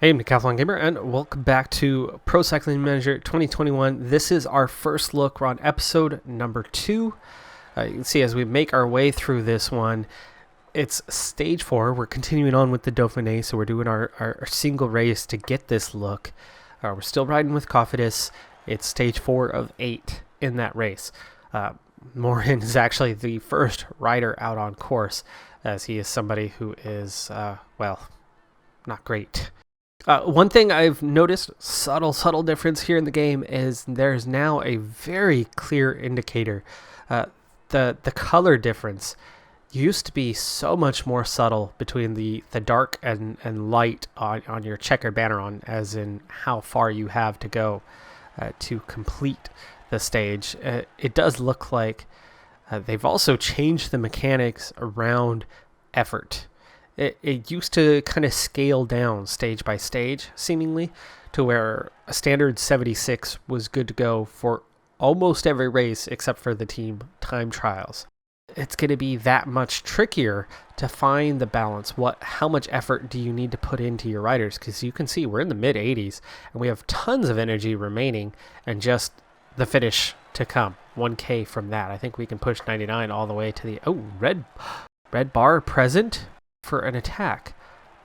Hey, I'm Decathlon Gamer, and welcome back to Pro Cycling Manager 2021. This is our first look. We're on episode number 2. You can see as we make our way through this one, it's stage 4. We're continuing on with the Dauphine, so we're doing our single race to get this look. We're still riding with Cofidis. It's stage 4 of 8 in that race. Morin is actually the first rider out on course, as he is somebody who is, not great. One thing I've noticed, subtle difference here in the game, is there's now a very clear indicator. The color difference used to be so much more subtle between the dark and light on your checkered banner, as in how far you have to go to complete the stage. It does look like they've also changed the mechanics around effort. It used to kind of scale down stage by stage, seemingly, to where a standard 76 was good to go for almost every race except for the team time trials. It's going to be that much trickier to find the balance. How much effort do you need to put into your riders? Because you can see we're in the mid 80s and we have tons of energy remaining and just the finish to come. 1K from that. I think we can push 99 all the way to the red bar present for an attack.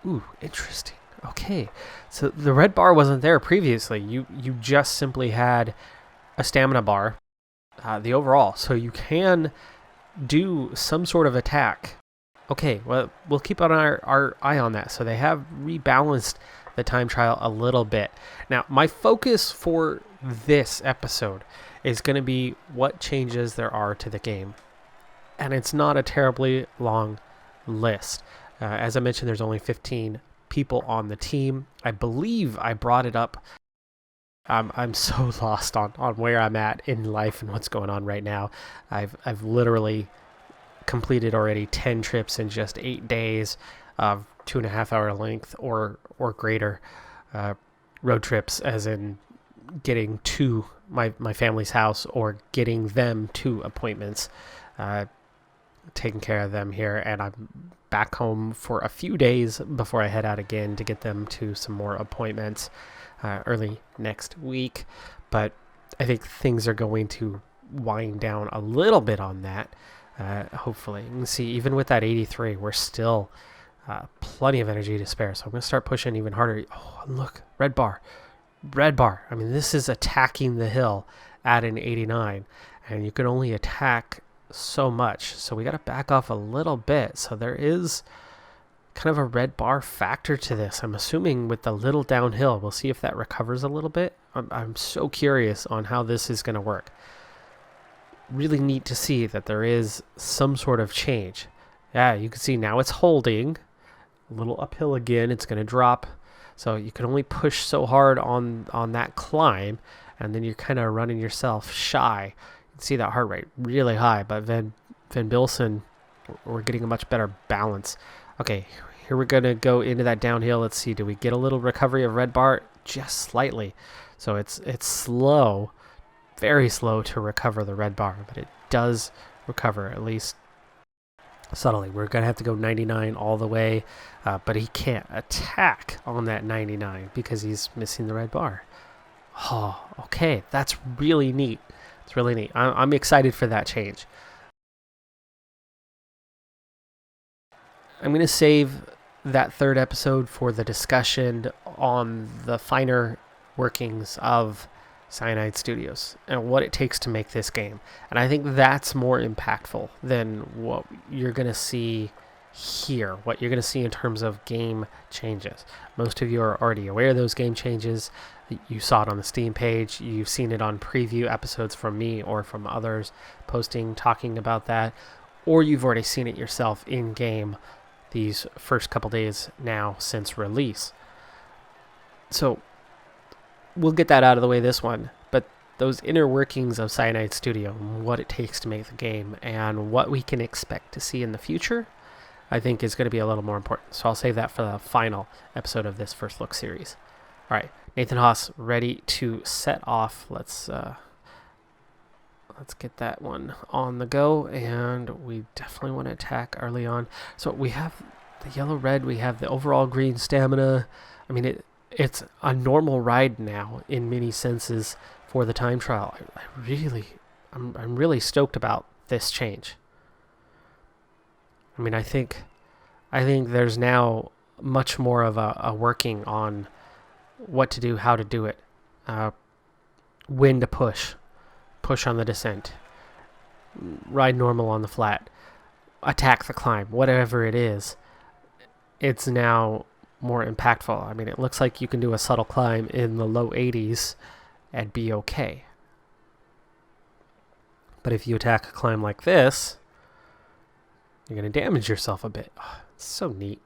Ooh, interesting. Okay, so the red bar wasn't there previously. You just simply had a stamina bar, the overall, so you can do some sort of attack. Okay, well, we'll keep on our eye on that. So they have rebalanced the time trial a little bit. Now, my focus for this episode is going to be what changes there are to the game. And it's not a terribly long list. As I mentioned, there's only 15 people on the team. I believe I brought it up. I'm so lost on where I'm at in life and what's going on right now. I've literally completed already 10 trips in just 8 days of 2.5 hour length or greater road trips, as in getting to my family's house or getting them to appointments, taking care of them here, and I'm back home for a few days before I head out again to get them to some more appointments early next week. But I think things are going to wind down a little bit on that, hopefully. You can see even with that 83, we're still plenty of energy to spare, so I'm going to start pushing even harder. Oh, look, red bar. I mean, this is attacking the hill at an 89, and you can only attack so much, so we got to back off a little bit. So there is kind of a red bar factor to this. I'm assuming with the little downhill, we'll see if that recovers a little bit. I'm so curious on how this is going to work. Really neat to see that there is some sort of change. Yeah, you can see now it's holding a little uphill again. It's going to drop, so you can only push so hard on that climb, and then you're kind of running yourself shy. See that heart rate really high, but Van Bilsen, we're getting a much better balance. Okay, here we're going to go into that downhill. Let's see, do we get a little recovery of red bar? Just slightly. So it's slow, very slow to recover the red bar, but it does recover, at least subtly. We're going to have to go 99 all the way, but he can't attack on that 99 because he's missing the red bar. Oh, okay, that's really neat. It's really neat. I'm excited for that change. I'm going to save that third episode for the discussion on the finer workings of Cyanide Studios and what it takes to make this game. And I think that's more impactful than what you're going to see here, what you're going to see in terms of game changes. Most of you are already aware of those game changes. You saw it on the Steam page. You've seen it on preview episodes from me or from others posting, talking about that. Or you've already seen it yourself in game these first couple days now since release. So we'll get that out of the way this one. But those inner workings of Cyanide Studio, what it takes to make the game, and what we can expect to see in the future, I think is going to be a little more important. So I'll save that for the final episode of this first look series. All right, Nathan Haas ready to set off. Let's get that one on the go, and we definitely want to attack early on. So we have the yellow red, we have the overall green stamina. I mean, it's a normal ride now in many senses for the time trial. I'm really stoked about this change. I mean, I think there's now much more of a working on what to do, how to do it, when to push on the descent, ride normal on the flat, attack the climb, whatever it is. It's now more impactful. I mean, it looks like you can do a subtle climb in the low 80s and be okay. But if you attack a climb like this, you're going to damage yourself a bit. Oh, it's so neat.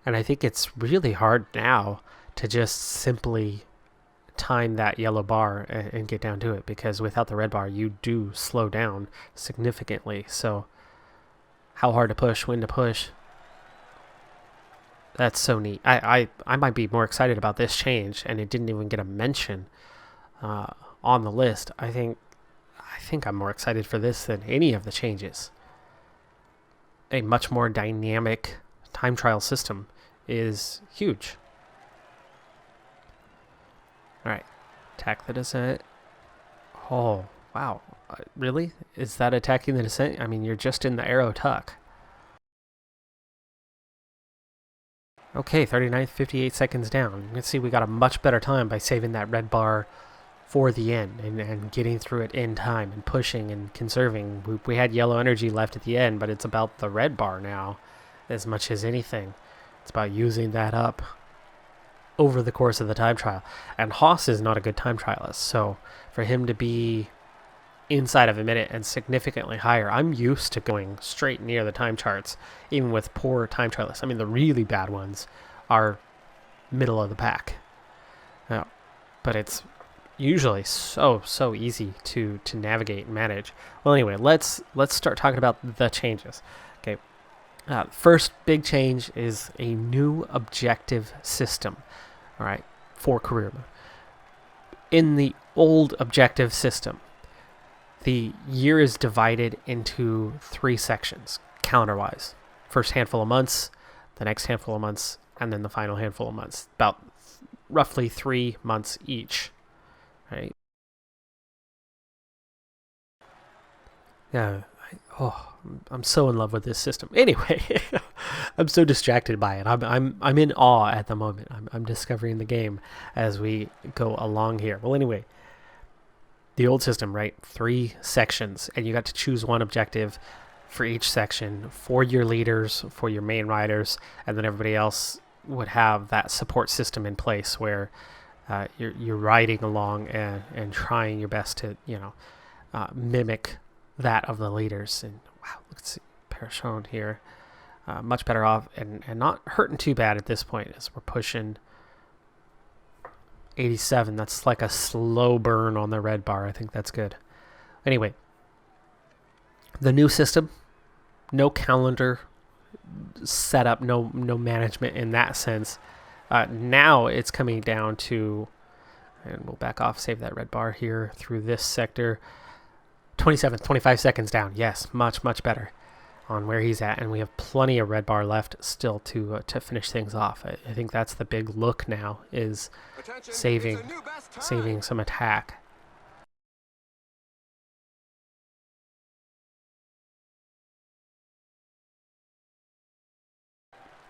And I think it's really hard now to just simply time that yellow bar and get down to it, because without the red bar, you do slow down significantly. So how hard to push, when to push. That's so neat. I might be more excited about this change, and it didn't even get a mention on the list. I think I'm more excited for this than any of the changes. A much more dynamic time trial system is huge. All right, attack the descent. Oh, wow. Really? Is that attacking the descent? I mean, you're just in the arrow tuck. Okay, 39th, 58 seconds down. You can see we got a much better time by saving that red bar for the end and getting through it in time and pushing and conserving. We had yellow energy left at the end, but it's about the red bar now as much as anything. It's about using that up over the course of the time trial. And Haas is not a good time trialist, so for him to be inside of a minute and significantly higher, I'm used to going straight near the time charts, even with poor time trialists. I mean, the really bad ones are middle of the pack. But it's usually so easy to navigate and manage. Well, anyway, let's start talking about the changes. Okay, first big change is a new objective system. All right, for career mode. In the old objective system, the year is divided into 3 sections, calendar-wise. First handful of months, the next handful of months, and then the final handful of months. About roughly 3 months each, right? Yeah. I'm so in love with this system. Anyway, I'm so distracted by it. I'm in awe at the moment. I'm discovering the game as we go along here. Well, anyway, the old system, right? 3 sections, and you got to choose one objective for each section for your leaders, for your main riders, and then everybody else would have that support system in place where you're riding along and trying your best to mimic that of the leaders. And wow, let's see, Peloton here, much better off and not hurting too bad at this point as we're pushing 87. That's like a slow burn on the red bar. I think that's good. Anyway, the new system, no calendar setup, no management in that sense. Now it's coming down to, and we'll back off, save that red bar here through this sector. 25 seconds down. Yes, much better on where he's at, and we have plenty of red bar left still to finish things off. I think that's the big look now, is saving some attack.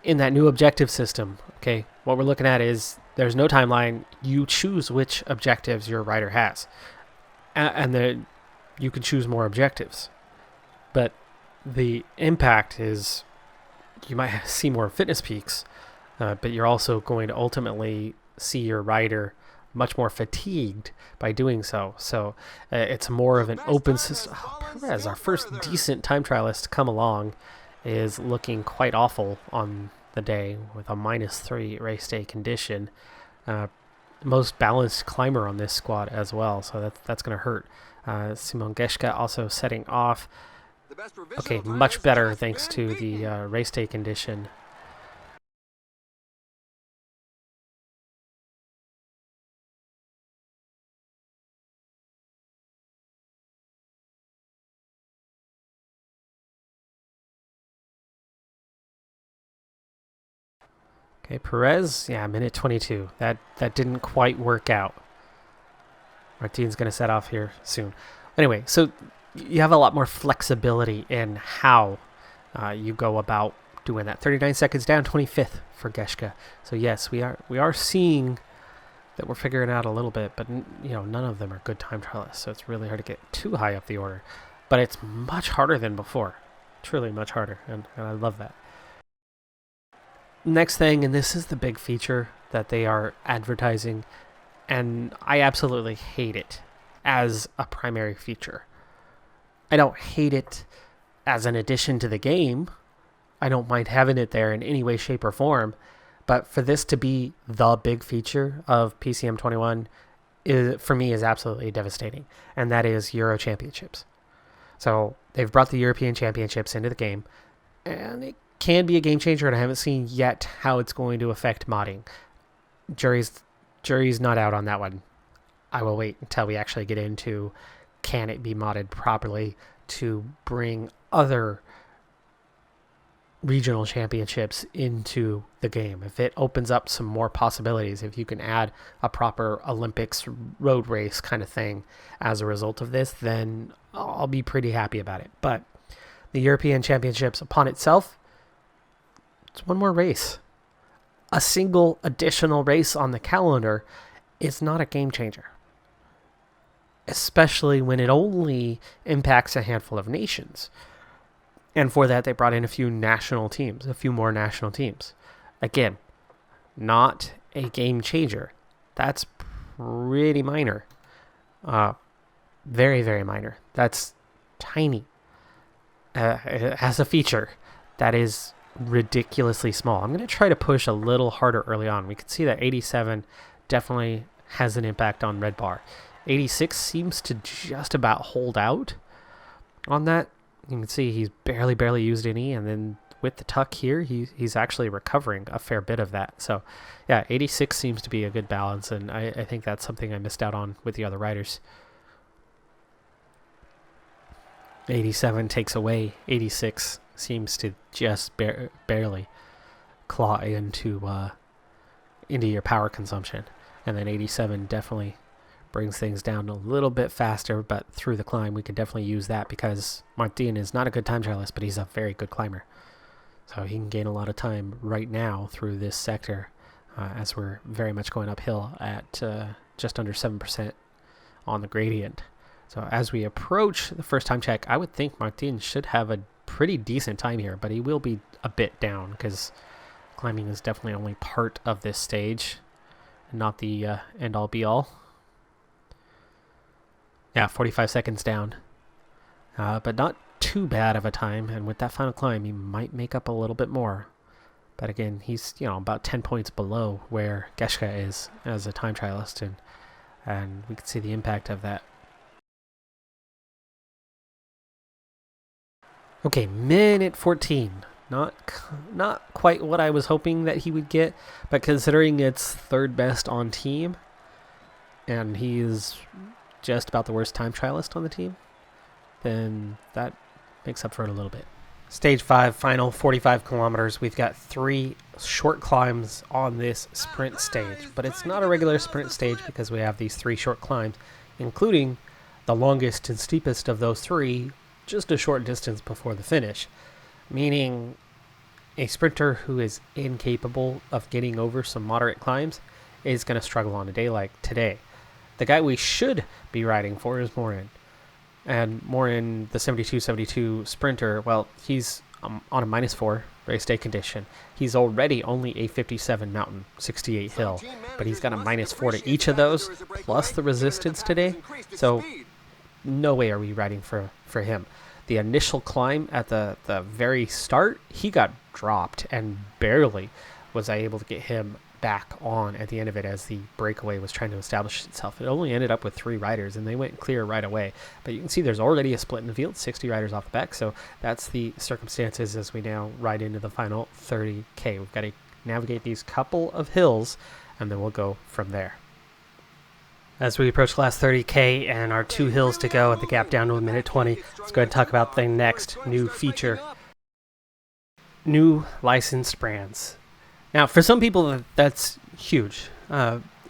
In that new objective system, okay, what we're looking at is there's no timeline. You choose which objectives your rider has, and then you can choose more objectives. But the impact is you might see more fitness peaks, but you're also going to ultimately see your rider much more fatigued by doing so. So it's more of an open system. Perez, our first decent time trialist to come along, is looking quite awful on the day with a -3 race day condition. Most balanced climber on this squad as well, so that's going to hurt. Simon Geschke also setting off. Okay, much better thanks to the race day condition. Okay, Perez, yeah, minute 22. That didn't quite work out. Martin's going to set off here soon. Anyway, so you have a lot more flexibility in how you go about doing that. 39 seconds down, 25th for Geschke. So yes, we are seeing that we're figuring out a little bit, but none of them are good time trialists, so it's really hard to get too high up the order. But it's much harder than before. Truly much harder, and I love that. Next thing, and this is the big feature that they are advertising, and I absolutely hate it as a primary feature. I don't hate it as an addition to the game. I don't mind having it there in any way, shape, or form. But for this to be the big feature of PCM 21, for me, is absolutely devastating. And that is Euro Championships. So they've brought the European Championships into the game. And it can be a game changer, and I haven't seen yet how it's going to affect modding. Jury's not out on that one. I will wait until we actually get into can it be modded properly to bring other regional championships into the game. If it opens up some more possibilities, if you can add a proper Olympics road race kind of thing as a result of this, then I'll be pretty happy about it. But the European Championships upon itself, it's one more race. A single additional race on the calendar is not a game changer, especially when it only impacts a handful of nations. And for that, they brought in a few more national teams. Again, not a game changer. That's pretty minor. Very, very minor. That's tiny. It has a feature that is ridiculously small. I'm going to try to push a little harder early on. We can see that 87 definitely has an impact on red bar. 86 seems to just about hold out on that. You can see he's barely used any, and then with the tuck here, he's actually recovering a fair bit of that. So, yeah, 86 seems to be a good balance, and I think that's something I missed out on with the other riders. 87 takes away. 86 seems to just barely claw into your power consumption, and then 87 definitely brings things down a little bit faster, but through the climb, we could definitely use that because Martin is not a good time trialist, but he's a very good climber. So he can gain a lot of time right now through this sector as we're very much going uphill at just under 7% on the gradient. So as we approach the first time check, I would think Martin should have a pretty decent time here, but he will be a bit down because climbing is definitely only part of this stage and not the end-all be-all. Yeah, 45 seconds down, but not too bad of a time. And with that final climb, he might make up a little bit more. But again, he's about 10 points below where Geschke is as a time trialist, and we can see the impact of that. Okay, minute 14. Not quite what I was hoping that he would get, but considering it's third best on team, and he's just about the worst time trialist on the team, then that makes up for it a little bit. Stage 5, final 45 kilometers. We've got 3 short climbs on this sprint stage, but it's not a regular sprint stage because we have these 3 short climbs, including the longest and steepest of those 3, just a short distance before the finish, meaning a sprinter who is incapable of getting over some moderate climbs is going to struggle on a day like today. The guy we should be riding for is Morin. And Morin, the 72-72 sprinter, well, he's on a -4 race day condition. He's already only a 57 mountain, 68 hill, but he's got a -4 to each of those, plus the resistance today. So no way are we riding for him. The initial climb at the very start, he got dropped and barely was I able to get him back on at the end of it as the breakaway was trying to establish itself. It only ended up with 3 riders, and they went clear right away. But you can see there's already a split in the field, 60 riders off the back, so that's the circumstances as we now ride into the final 30K. We've got to navigate these couple of hills, and then we'll go from there. As we approach the last 30K and our 2 hills to go at the gap down to a minute 20, let's go ahead and talk about the next new feature. New licensed brands. Now, for some people, that's huge,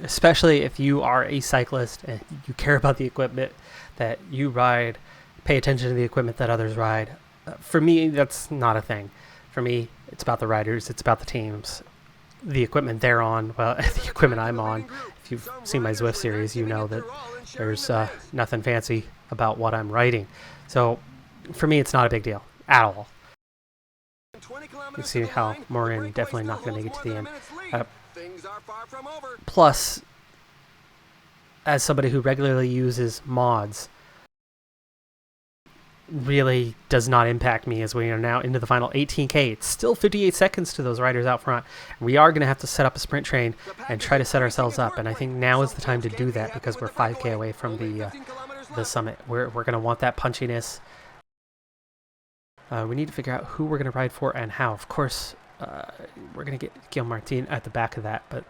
especially if you are a cyclist and you care about the equipment that you ride, pay attention to the equipment that others ride. For me, that's not a thing. For me, it's about the riders, it's about the teams, the equipment they're on, well, the equipment I'm on. If you've seen my Zwift series, you know that there's nothing fancy about what I'm riding. So for me, it's not a big deal at all. You can see how Morin definitely not going to make it to the end. Plus, as somebody who regularly uses mods, really does not impact me as we are now into the final 18K. It's still 58 seconds to those riders out front. We are going to have to set up a sprint train and try to set ourselves up, and I think now is the time to do that because we're 5K away from the summit. We're going to want that punchiness. We need to figure out who we're going to ride for and how. Of course, we're going to get Guillaume Martin at the back of that, but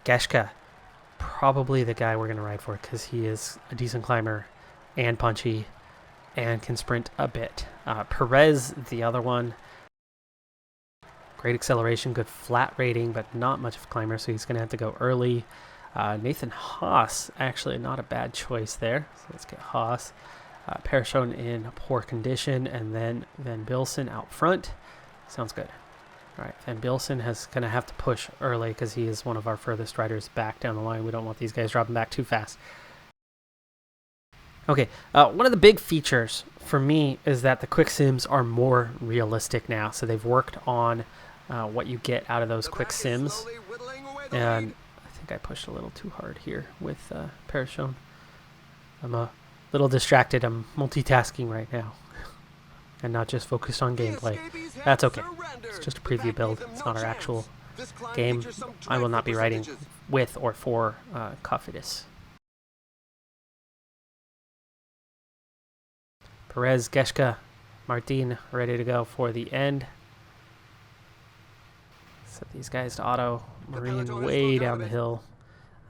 Geschke, probably the guy we're going to ride for because he is a decent climber and punchy and can sprint a bit. Perez, the other one, great acceleration, good flat rating, but not much of a climber, so he's going to have to go early. Nathan Haas, actually not a bad choice there. So let's get Haas. Peloton in poor condition, and then Van Bilsen out front. Sounds good. All right, Van Bilsen is going to have to push early because he is one of our furthest riders back down the line. We don't want these guys dropping back too fast. Okay, one of the big features for me is that the quick sims are more realistic now. So they've worked on what you get out of those quick sims. And I think I pushed a little too hard here with Peloton. I'm a little distracted. I'm multitasking right now and not just focused on gameplay. That's okay. It's just a preview build. It's not our actual game. I will not be riding with or for Cofidis. Perez, Geschke, Martin ready to go for the end. Set these guys to auto. Marine way down the hill.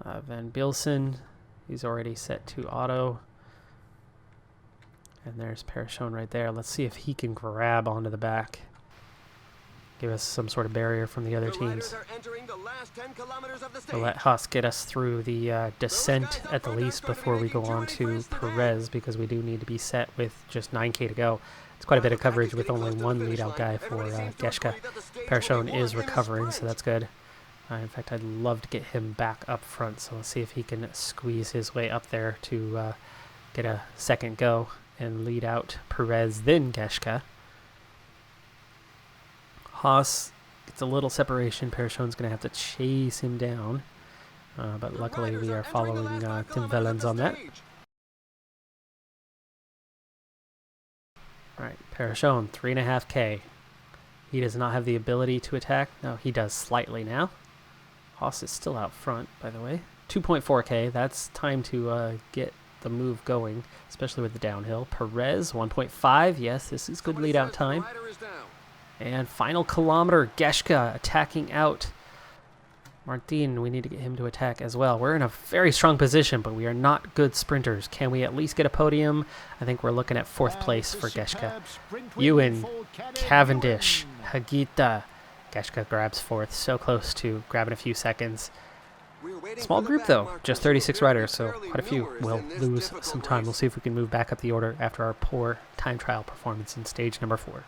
Van Bilsen, he's already set to auto. And there's Peloton right there. Let's see if he can grab onto the back. Give us some sort of barrier from the other teams. So let Haas get us through the descent at the least before we go on to Perez, because we do need to be set with just 9K to go. It's quite a bit of coverage with only one lead-out guy for Geschke. Peloton is recovering, so that's good. In fact, I'd love to get him back up front, so let's see if he can squeeze his way up there to get a second go and lead out Perez, then Geschke. Haas gets a little separation. Peloton's going to have to chase him down. But luckily we are following Tim Vellens on that. Alright, Peloton, 3.5K. He does not have the ability to attack. No, he does slightly now. Haas is still out front, by the way. 2.4K, that's time to get the move going, especially with the downhill. Perez, 1.5. Yes, this is good lead out time. And final kilometer, Geschke attacking out Martin. We need to get him to attack as well. We're in a very strong position, but we are not good sprinters. Can we at least get a podium? I think we're looking at 4th place for Geschke. Ewan, Cavendish, Hagita. Geschke grabs 4th, so close to grabbing a few seconds. Small group though, just 36 riders, so quite a few will lose some time. We'll see if we can move back up the order after our poor time trial performance in stage number 4.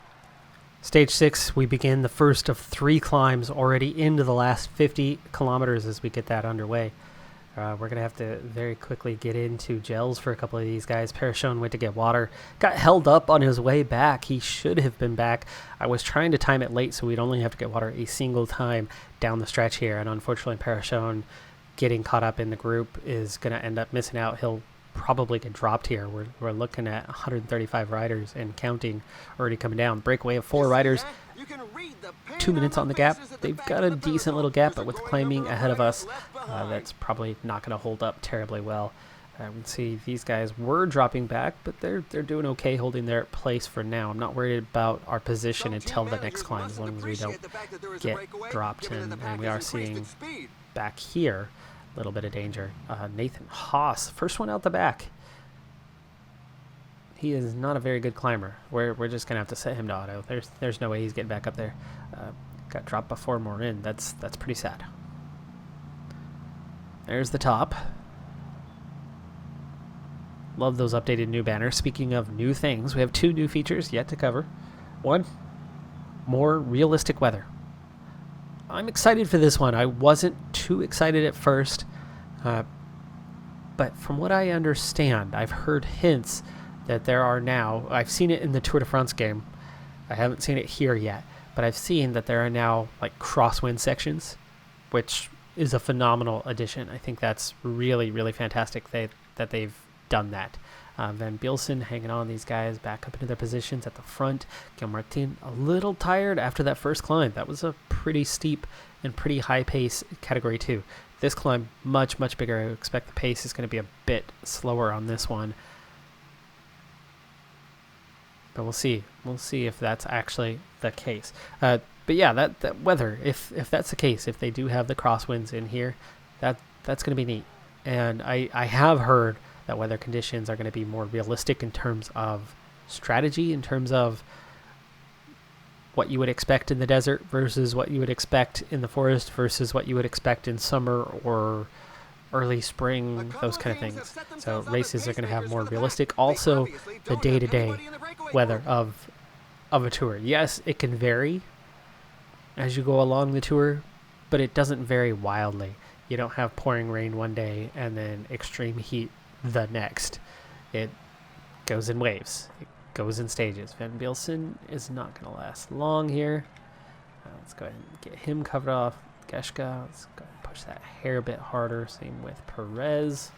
Stage 6, we begin the first of 3 climbs already into the last 50 kilometers as we get that underway. We're going to have to very quickly get into gels for a couple of these guys. Peloton went to get water. Got held up on his way back. He should have been back. I was trying to time it late so we'd only have to get water a single time down the stretch here. And unfortunately, Peloton getting caught up in the group is going to end up missing out. He'll probably get dropped here. We're looking at 135 riders and counting already coming down. Breakaway of 4 riders. 2 minutes on the gap. They've got a decent little gap, but with the climbing ahead of us, that's probably not going to hold up terribly well. We can see these guys were dropping back, but they're doing okay holding their place for now. I'm not worried about our position until the next climb, as long as we don't get dropped. And we are seeing back here a little bit of danger. Nathan Haas, first one out the back. He is not a very good climber. We're just gonna have to set him to auto. There's no way he's getting back up there. Got dropped before Morin. That's pretty sad. There's the top. Love those updated new banners. Speaking of new things, we have 2 new features yet to cover. 1, more realistic weather. I'm excited for this one. I wasn't too excited at first, but from what I understand, I've heard hints that there are now, I've seen it in the Tour de France game. I haven't seen it here yet, but I've seen that there are now like crosswind sections, which is a phenomenal addition. I think that's really, really fantastic that they've done that. Van Bielsen hanging on these guys back up into their positions at the front. Gil Martin a little tired after that first climb. That was a pretty steep and pretty high pace category 2. This climb, much bigger. I expect the pace is going to be a bit slower on this one. But we'll see. We'll see if that's actually the case. But yeah, that weather, if that's the case, if they do have the crosswinds in here, that's going to be neat. And I have heard that weather conditions are going to be more realistic in terms of strategy, in terms of what you would expect in the desert versus what you would expect in the forest versus what you would expect in summer or early spring, those kind of things. So races are going to have more realistic. Also, the day-to-day weather of a tour. Yes, it can vary as you go along the tour, but it doesn't vary wildly. You don't have pouring rain one day and then extreme heat the next. It goes in waves. It goes in stages. Van Bielsen is not going to last long here. Let's go ahead and get him covered off. Geschke, let's go ahead and push that hair a bit harder. Same with Perez.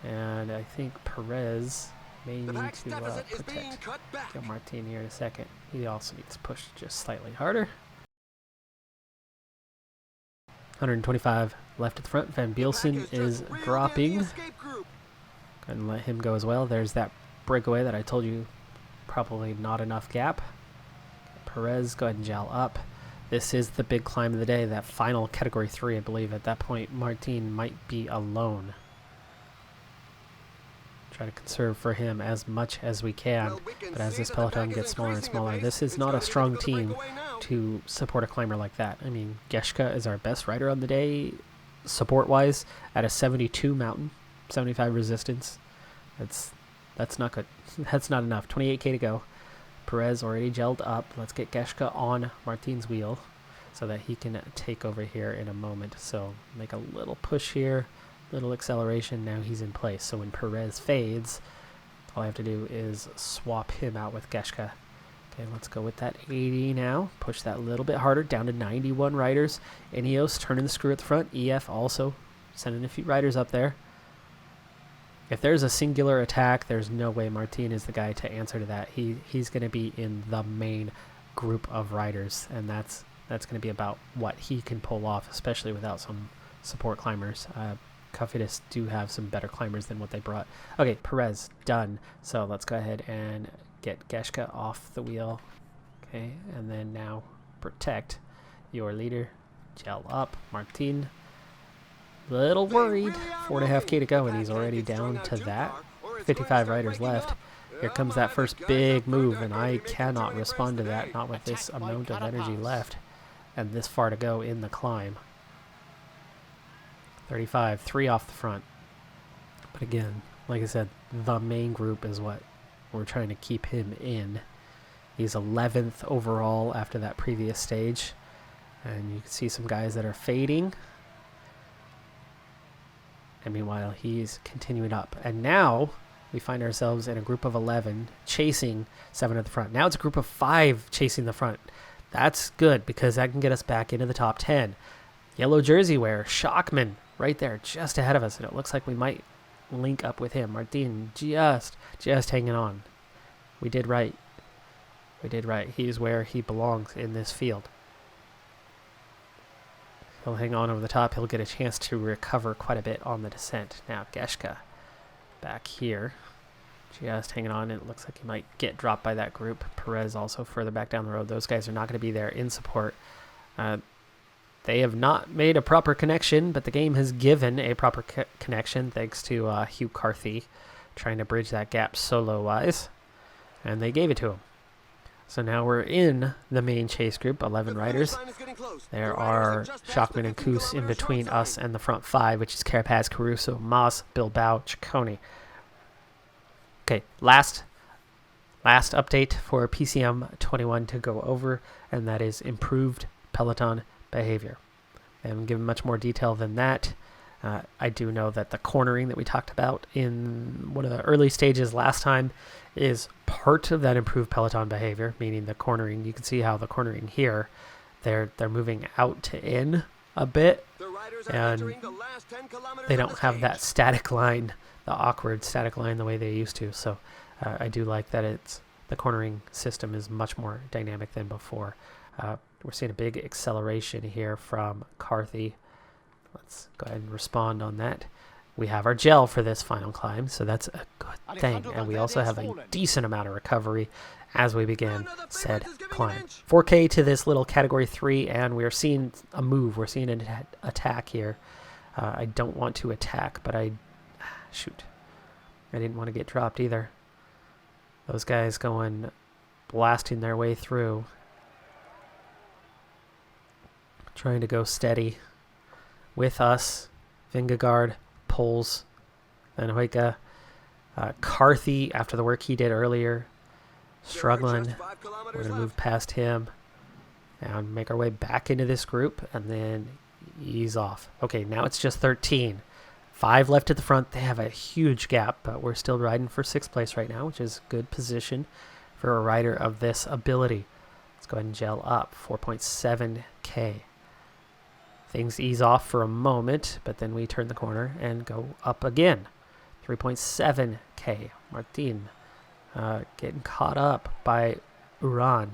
And I think Perez may need to protect Gil Martin here in a second. He also needs to push just slightly harder. 125 left at the front. Van Bielsen is dropping. Go ahead and let him go as well. There's that breakaway that I told you, probably not enough gap. Perez, go ahead and gel up. This is the big climb of the day, that final category 3, I believe. At that point, Martin might be alone. Try to conserve for him as much as we can. But as this peloton gets smaller and smaller, this is not a strong team to support a climber like that. I mean, Geschke is our best rider on the day, support-wise, at a 72 mountain, 75 resistance. That's not good. That's not enough. 28k to go. Perez already gelled up. Let's get Geschke on Martin's wheel so that he can take over here in a moment. So make a little push here, little acceleration. Now he's in place. So when Perez fades, all I have to do is swap him out with Geschke. Okay, let's go with that 80 now. Push that a little bit harder, down to 91 riders. Ineos turning the screw at the front. EF also sending a few riders up there. If there's a singular attack, there's no way Martin is the guy to answer to that. He's going to be in the main group of riders, and that's going to be about what he can pull off, especially without some support climbers. Cofidis do have some better climbers than what they brought. Okay, Perez, done. So let's go ahead and get Geschke off the wheel. Okay, and then now protect your leader. Gel up, Martin. Little worried. 4.5k to go, and he's already down to that. 55 riders left. Here comes that first big move, and I cannot respond to that, not with this amount of energy left and this far to go in the climb. 35, 3 off the front. But again, like I said, the main group is what we're trying to keep him in. He's 11th overall after that previous stage, and you can see some guys that are fading. And meanwhile, he's continuing up. And now we find ourselves in a group of 11 chasing 7 at the front. Now it's a group of 5 chasing the front. That's good because that can get us back into the top 10. Yellow jersey wearer, Schachmann, right there, just ahead of us. And it looks like we might link up with him. Martin just hanging on. We did right. We did right. He's where he belongs in this field. He'll hang on over the top. He'll get a chance to recover quite a bit on the descent. Now Geschke back here. Just hanging on. It looks like he might get dropped by that group. Perez also further back down the road. Those guys are not going to be there in support. They have not made a proper connection, but the game has given a proper connection thanks to Hugh Carthy trying to bridge that gap solo-wise. And they gave it to him. So now we're in the main chase group, 11 riders. There are Shockman and Koos in between us and the front 5, which is Carapaz, Caruso, Moss, Bilbao, Ciccone. Okay, last update for PCM 21 to go over, and that is improved Peloton behavior. I haven't given much more detail than that. I do know that the cornering that we talked about in one of the early stages last time is part of that improved Peloton behavior, meaning the cornering. You can see how the cornering here, they're moving out to in a bit, and they don't have that static line, the awkward static line the way they used to. So I do like that the cornering system is much more dynamic than before. We're seeing a big acceleration here from Carthy. Let's go ahead and respond on that. We have our gel for this final climb, so that's a good thing. And we also have a decent amount of recovery as we begin said climb. 4K to this little category 3, and we're seeing a move. We're seeing an attack here. I don't want to attack, but shoot. I didn't want to get dropped either. Those guys blasting their way through. Trying to go steady. With us, Vingegaard, Pols, Van Hoyke, Carthy, after the work he did earlier, struggling. We're going to move past him and make our way back into this group and then ease off. Okay, now it's just 13. 5 left at the front. They have a huge gap, but we're still riding for 6th place right now, which is good position for a rider of this ability. Let's go ahead and gel up, 4.7K. Things ease off for a moment, but then we turn the corner and go up again. 3.7K. Martin getting caught up by Uran.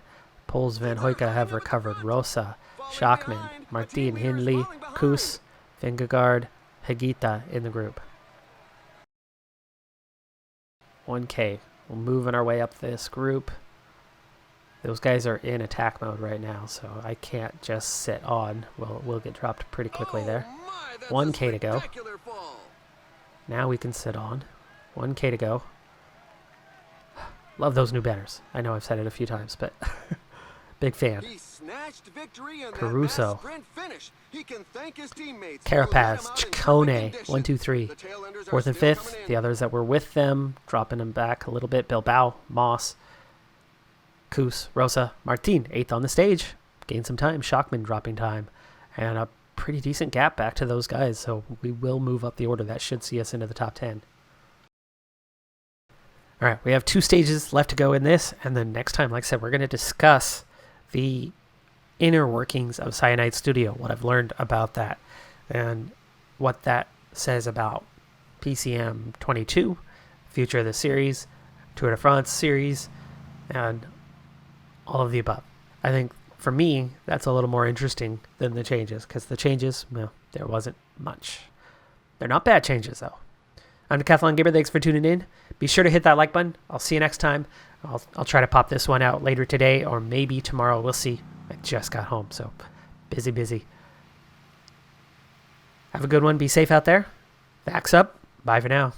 Pols, Van Hoyke have recovered. Rosa, Shockman, Martin, Hindley, Koos, Vingegaard, Higuita in the group. 1K. We're moving our way up this group. Those guys are in attack mode right now, so I can't just sit on. We'll get dropped pretty quickly there. 1K to go. Now we can sit on. 1K to go. Love those new banners. I know I've said it a few times, but big fan. Caruso. Carapaz. Ciccone. 1, 2, 3. 4th and 5th. The others that were with them, dropping them back a little bit. Bilbao. Moss. Koos, Rosa, Martin, 8th on the stage. Gained some time. Shockman dropping time. And a pretty decent gap back to those guys. So we will move up the order. That should see us into the top 10. All right, we have 2 stages left to go in this. And then next time, like I said, we're going to discuss the inner workings of Cyanide Studio, what I've learned about that, and what that says about PCM 22, future of the series, Tour de France series, and all of the above. I think for me, that's a little more interesting than the changes, because the changes, well, there wasn't much. They're not bad changes, though. I'm Decathlon Gamer. Thanks for tuning in. Be sure to hit that like button. I'll see you next time. I'll try to pop this one out later today or maybe tomorrow. We'll see. I just got home, so busy. Have a good one. Be safe out there. Vax up. Bye for now.